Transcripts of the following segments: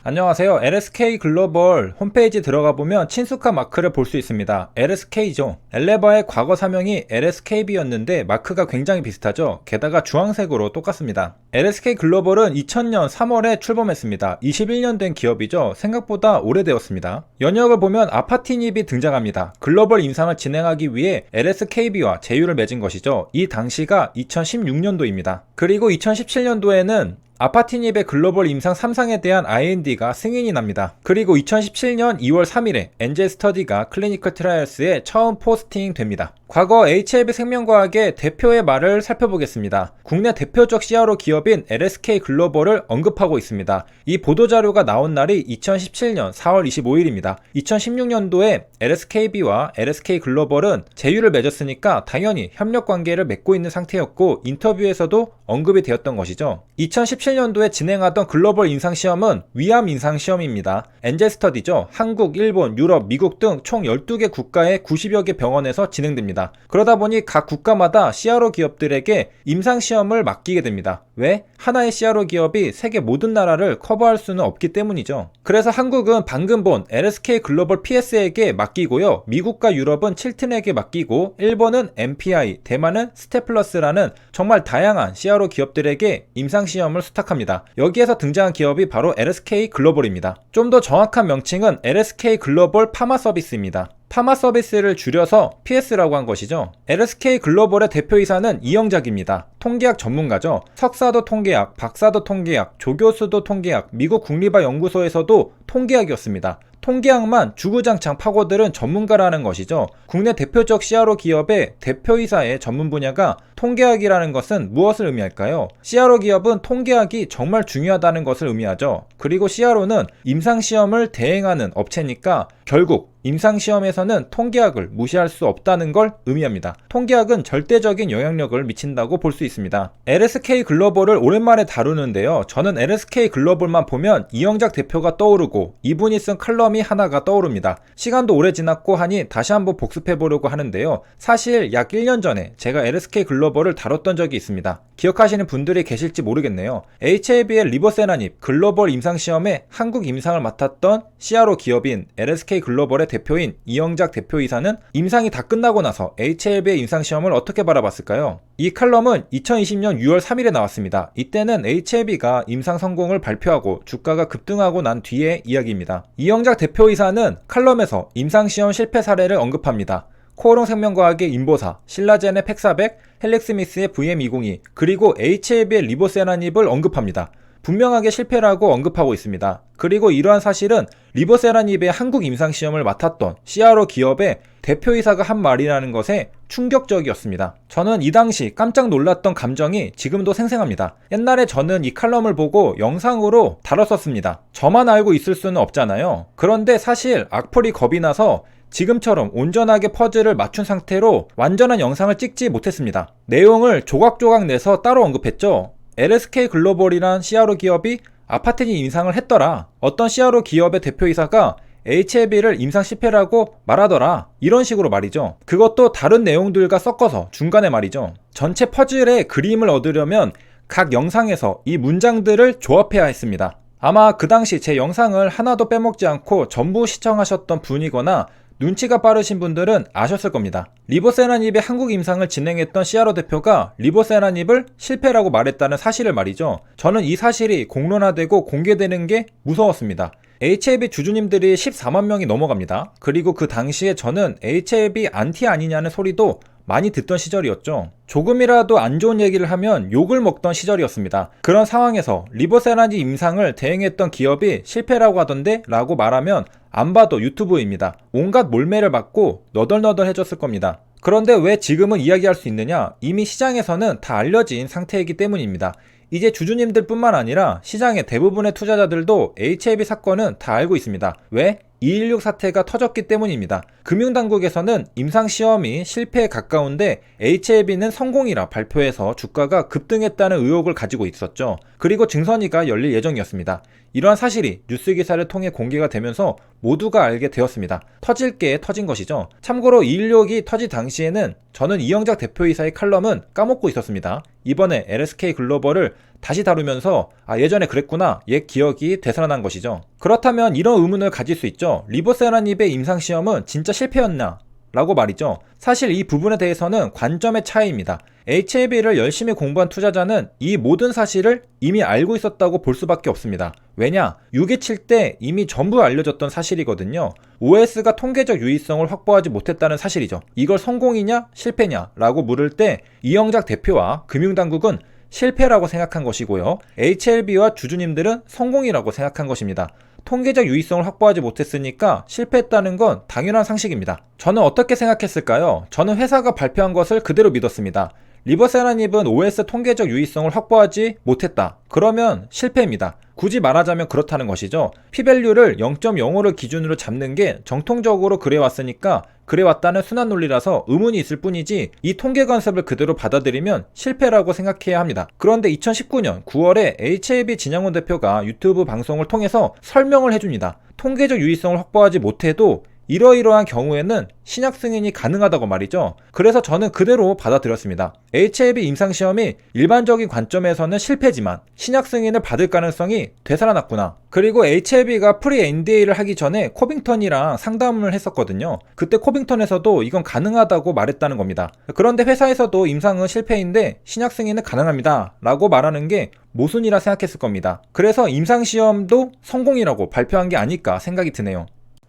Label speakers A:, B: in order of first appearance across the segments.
A: 안녕하세요. LSK 글로벌 홈페이지 들어가 보면 친숙한 마크를 볼 수 있습니다. LSK죠. 엘레바의 과거 사명이 LSKB였는데 마크가 굉장히 비슷하죠. 게다가 주황색으로 똑같습니다. LSK 글로벌은 2000년 3월에 출범했습니다. 21년 된 기업이죠. 생각보다 오래되었습니다. 연역을 보면 아파티닙이 등장합니다. 글로벌 임상을 진행하기 위해 LSKB와 제휴를 맺은 것이죠. 이 당시가 2016년도입니다. 그리고 2017년도에는 아파티닙의 글로벌 임상 3상에 대한 IND가 승인이 납니다. 그리고 2017년 2월 3일에 엔젤 스터디가 클리니컬 트라이얼스에 처음 포스팅 됩니다. 과거 HLB 생명과학의 대표의 말을 살펴보겠습니다. 국내 대표적 CRO 기업인 LSK 글로벌을 언급하고 있습니다. 이 보도자료가 나온 날이 2017년 4월 25일입니다. 2016년도에 LSKB와 LSK 글로벌은 제휴를 맺었으니까 당연히 협력관계를 맺고 있는 상태였고 인터뷰에서도 언급이 되었던 것이죠. 2017년도에 진행하던 글로벌 임상시험은 위암 임상시험입니다. 엔젤 스터디죠. 한국, 일본, 유럽, 미국 등 총 12개 국가의 90여 개 병원에서 진행됩니다. 그러다 보니 각 국가마다 CRO 기업들에게 임상시험을 맡기게 됩니다. 왜? 하나의 CRO 기업이 세계 모든 나라를 커버할 수는 없기 때문이죠. 그래서 한국은 방금 본 LSK 글로벌 PS에게 맡기고요. 미국과 유럽은 칠튼에게 맡기고 일본은 MPI, 대만은 스테플러스라는 정말 다양한 CRO 기업들에게 임상시험을 수탁합니다. 여기에서 등장한 기업이 바로 LSK 글로벌입니다. 좀 더 정확한 명칭은 LSK 글로벌 파마 서비스입니다. 파마 서비스를 줄여서 PS라고 한 것이죠. LSK 글로벌의 대표이사는 이영작입니다. 통계학 전문가죠. 석사도 통계학, 박사도 통계학, 조교수도 통계학, 미국 국립화 연구소에서도 통계학이었습니다. 통계학만 주구장창 파고들은 전문가라는 것이죠. 국내 대표적 CRO 기업의 대표이사의 전문 분야가 통계학이라는 것은 무엇을 의미할까요? CRO 기업은 통계학이 정말 중요하다는 것을 의미하죠. 그리고 CRO는 임상시험을 대행하는 업체니까 결국 임상시험에서는 통계학을 무시할 수 없다는 걸 의미합니다. 통계학은 절대적인 영향력을 미친다고 볼 수 있습니다. LSK 글로벌을 오랜만에 다루는데요. 저는 LSK 글로벌만 보면 이영작 대표가 떠오르고 이분이 쓴 칼럼이 하나가 떠오릅니다. 시간도 오래 지났고 하니 다시 한번 복습해보려고 하는데요. 사실 약 1년 전에 제가 LSK 글로벌을 다뤘던 적이 있습니다. 기억하시는 분들이 계실지 모르겠네요. HLB의 리보세나닙 글로벌 임상시험에 한국 임상을 맡았던 CRO 기업인 LSK 글로벌의 대표인 이영작 대표이사는 임상이 다 끝나고 나서 HLB의 임상시험을 어떻게 바라봤을까요? 이 칼럼은 2020년 6월 3일에 나왔습니다. 이때는 HLB가 임상 성공을 발표하고 주가가 급등하고 난 뒤의 이야기입니다. 이영작 대표이사는 칼럼에서 임상시험 실패 사례를 언급합니다. 코오롱 생명과학의 인보사, 신라젠의 팩사백, 헬릭스미스의 VM202, 그리고 HLB의 리보세라닙을 언급합니다. 분명하게 실패라고 언급하고 있습니다. 그리고 이러한 사실은 리보세라닙의 한국 임상시험을 맡았던 CRO 기업의 대표이사가 한 말이라는 것에 충격적이었습니다. 저는 이 당시 깜짝 놀랐던 감정이 지금도 생생합니다. 옛날에 저는 이 칼럼을 보고 영상으로 다뤘었습니다. 저만 알고 있을 수는 없잖아요. 그런데 사실 악플이 겁이 나서 지금처럼 온전하게 퍼즐을 맞춘 상태로 완전한 영상을 찍지 못했습니다. 내용을 조각조각 내서 따로 언급했죠. LSK 글로벌이란 CRO 기업이 아파트니 임상을 했더라. 어떤 CRO 기업의 대표이사가 HLB를 임상 실패라고 말하더라. 이런 식으로 말이죠. 그것도 다른 내용들과 섞어서 중간에 말이죠. 전체 퍼즐의 그림을 얻으려면 각 영상에서 이 문장들을 조합해야 했습니다. 아마 그 당시 제 영상을 하나도 빼먹지 않고 전부 시청하셨던 분이거나 눈치가 빠르신 분들은 아셨을 겁니다. 리보세라닙의 한국 임상을 진행했던 CRO 대표가 리보세라닙을 실패라고 말했다는 사실을 말이죠. 저는 이 사실이 공론화되고 공개되는 게 무서웠습니다. HLB 주주님들이 14만 명이 넘어갑니다. 그리고 그 당시에 저는 HLB 안티 아니냐는 소리도 많이 듣던 시절이었죠. 조금이라도 안 좋은 얘기를 하면 욕을 먹던 시절이었습니다. 그런 상황에서 리보세라닙 임상을 대행했던 기업이 실패라고 하던데 라고 말하면 안 봐도 유튜브입니다. 온갖 몰매를 받고 너덜너덜해졌을 겁니다. 그런데 왜 지금은 이야기할 수 있느냐? 이미 시장에서는 다 알려진 상태이기 때문입니다. 이제 주주님들 뿐만 아니라 시장의 대부분의 투자자들도 HLB 사건은 다 알고 있습니다. 왜? 216 사태가 터졌기 때문입니다. 금융당국에서는 임상시험이 실패에 가까운데 HLB는 성공이라 발표해서 주가가 급등했다는 의혹을 가지고 있었죠. 그리고 증선위가 열릴 예정이었습니다. 이러한 사실이 뉴스 기사를 통해 공개가 되면서 모두가 알게 되었습니다. 터질 게 터진 것이죠. 참고로 216이 터질 당시에는 저는 이영작 대표이사의 칼럼은 까먹고 있었습니다. 이번에 LSK 글로벌을 다시 다루면서 예전에 그랬구나, 옛 기억이 되살아난 것이죠. 그렇다면 이런 의문을 가질 수 있죠. 리버세라닙의 임상시험은 진짜 실패였나? 라고 말이죠. 사실 이 부분에 대해서는 관점의 차이입니다. HLB를 열심히 공부한 투자자는 이 모든 사실을 이미 알고 있었다고 볼 수밖에 없습니다. 왜냐? 627 때 이미 전부 알려졌던 사실이거든요. OS가 통계적 유의성을 확보하지 못했다는 사실이죠. 이걸 성공이냐 실패냐 라고 물을 때 이영작 대표와 금융당국은 실패라고 생각한 것이고요. HLB와 주주님들은 성공이라고 생각한 것입니다. 통계적 유의성을 확보하지 못했으니까 실패했다는 건 당연한 상식입니다. 저는 어떻게 생각했을까요? 저는 회사가 발표한 것을 그대로 믿었습니다. 리버세라닙은 OS 통계적 유의성을 확보하지 못했다. 그러면 실패입니다. 굳이 말하자면 그렇다는 것이죠. P밸류를 0.05를 기준으로 잡는 게 정통적으로 그래왔으니까 그래왔다는 순환 논리라서 의문이 있을 뿐이지 이 통계 관습을 그대로 받아들이면 실패라고 생각해야 합니다. 그런데 2019년 9월에 HLB 진양훈 대표가 유튜브 방송을 통해서 설명을 해줍니다. 통계적 유의성을 확보하지 못해도 이러이러한 경우에는 신약 승인이 가능하다고 말이죠. 그래서 저는 그대로 받아들였습니다. HLB 임상시험이 일반적인 관점에서는 실패지만 신약 승인을 받을 가능성이 되살아났구나. 그리고 HLB가 프리 NDA를 하기 전에 코빙턴이랑 상담을 했었거든요. 그때 코빙턴에서도 이건 가능하다고 말했다는 겁니다. 그런데 회사에서도 임상은 실패인데 신약 승인은 가능합니다 라고 말하는 게 모순이라 생각했을 겁니다. 그래서 임상시험도 성공이라고 발표한 게 아닐까 생각이 드네요.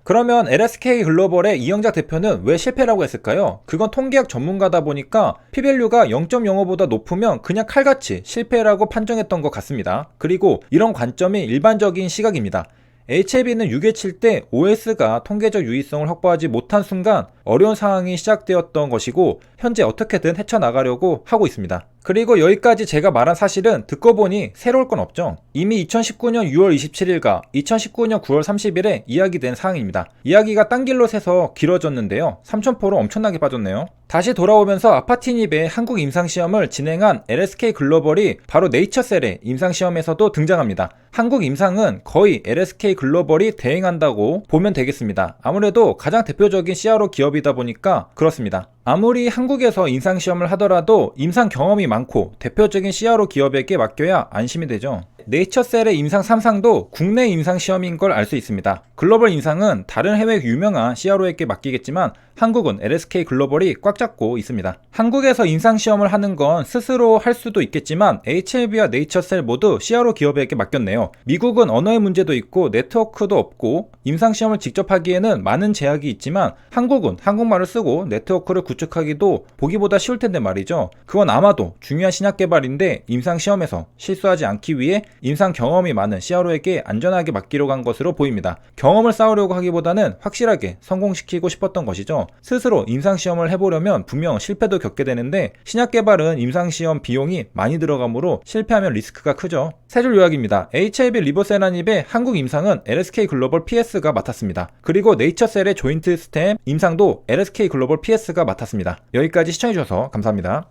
A: 그러면 LSK 글로벌의 이영작 대표는 왜 실패라고 했을까요? 그건 통계학 전문가다 보니까 P밸류가 0.05보다 높으면 그냥 칼같이 실패라고 판정했던 것 같습니다. 그리고 이런 관점이 일반적인 시각입니다. HLB는 627 때 OS가 통계적 유의성을 확보하지 못한 순간 어려운 상황이 시작되었던 것이고 현재 어떻게든 헤쳐나가려고 하고 있습니다. 그리고 여기까지 제가 말한 사실은 듣고 보니 새로울 건 없죠. 이미 2019년 6월 27일과 2019년 9월 30일에 이야기된 사항입니다. 이야기가 딴 길로 새서 길어졌는데요. 3,000%로 엄청나게 빠졌네요. 다시 돌아오면서 아파티닙의 한국 임상시험을 진행한 LSK 글로벌이 바로 네이처셀의 임상시험에서도 등장합니다. 한국 임상은 거의 LSK 글로벌이 대행한다고 보면 되겠습니다. 아무래도 가장 대표적인 CRO 기업이다 보니까 그렇습니다. 아무리 한국에서 임상시험을 하더라도 임상 경험이 많고 대표적인 CRO 기업에게 맡겨야 안심이 되죠. 네이처셀의 임상 3상도 국내 임상시험인 걸 알 수 있습니다. 글로벌 임상은 다른 해외 유명한 CRO에게 맡기겠지만 한국은 LSK 글로벌이 꽉 잡고 있습니다. 한국에서 임상시험을 하는 건 스스로 할 수도 있겠지만 HLB와 네이처셀 모두 CRO 기업에게 맡겼네요. 미국은 언어의 문제도 있고 네트워크도 없고 임상시험을 직접 하기에는 많은 제약이 있지만 한국은 한국말을 쓰고 네트워크를 구축하기도 보기보다 쉬울 텐데 말이죠. 그건 아마도 중요한 신약 개발인데 임상시험에서 실수하지 않기 위해 임상 경험이 많은 CRO에게 안전하게 맡기려고 한 것으로 보입니다. 경험을 쌓으려고 하기보다는 확실하게 성공시키고 싶었던 것이죠. 스스로 임상시험을 해보려면 분명 실패도 겪게 되는데 신약 개발은 임상시험 비용이 많이 들어가므로 실패하면 리스크가 크죠. 세 줄 요약입니다. HLB 리버세라닙의 한국 임상은 LSK 글로벌 PS가 맡았습니다. 그리고 네이처셀의 조인트 스템 임상도 LSK 글로벌 PS가 맡았습니다. 여기까지 시청해주셔서 감사합니다.